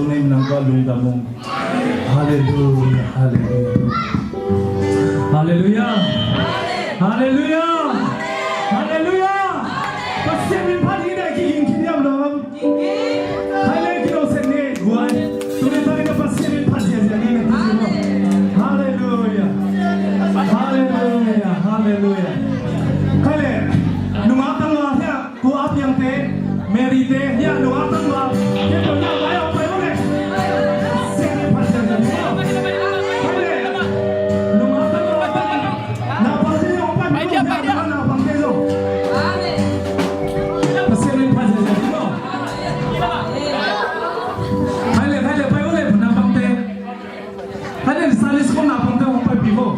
nem nangka lunga mong. Hallelujah, hallelujah. Hallelujah. Hallelujah. Hallelujah. Pasimin pati na kiking kiyam dong. Hallelujah kino sene guan. Tune tane ka pasimin pati ya ni na kino. Hallelujah. Hallelujah. Hallelujah. Kale numatang wa ya ku ap yang te merite ya numatang wa ke to na ba yo pa yo ne. Sene pati ya ni. Kale numatang wa na pati yo pa na pang te zo. Pasimin pati ya ni no. Kale pa yo le na pang te. Kale salis ko na pang te ko pa bibo.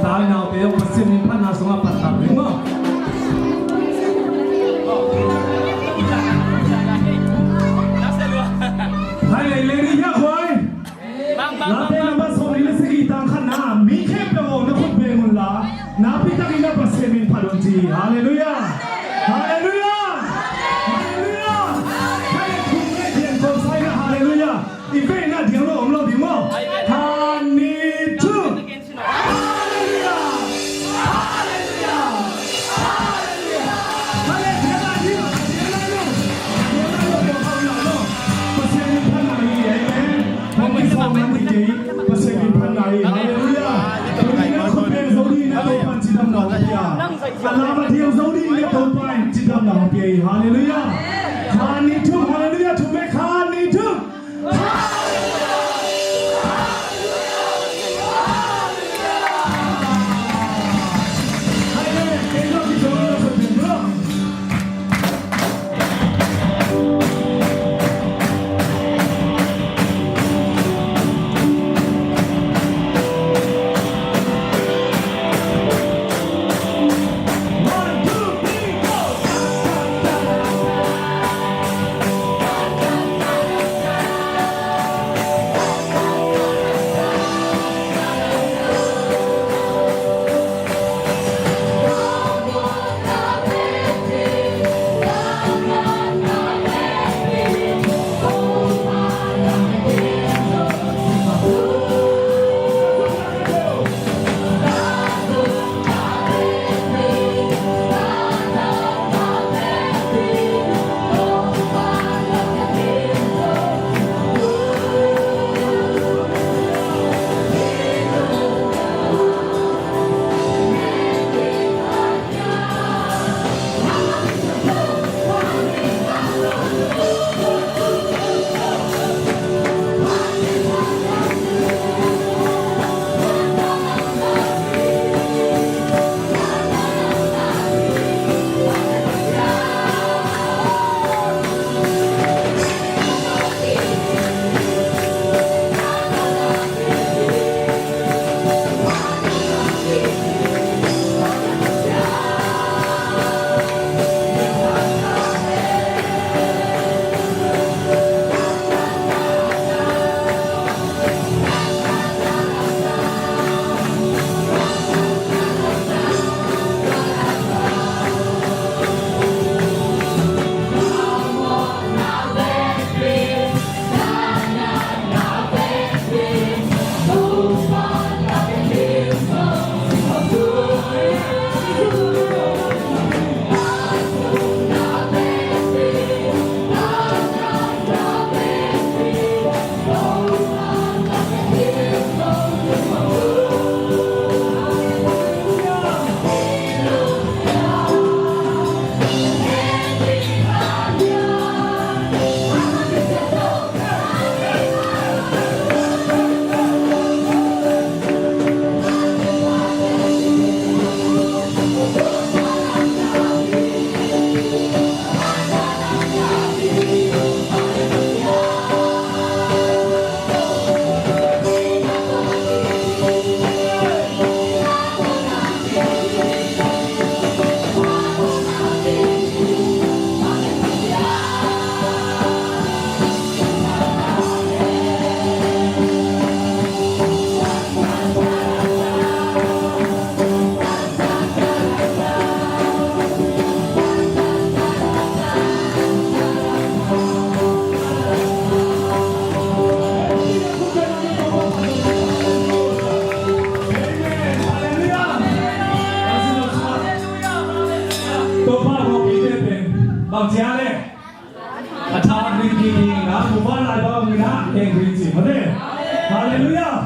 Tahu na ako yung pasimin pa na sunga patapin mo. Hai lady ya boy. Latte number so ni segi tang khana mi khe pe wo na khut be mun la na pita ni na pasimin pa don ji. Hallelujah. Hallelujah. Hallelujah. Hai khum ne dien ko sai na hallelujah. Ife na dien lo om lo di mo. Hani tu. Hallelujah. 된 그리스도. 아멘. 할렐루야.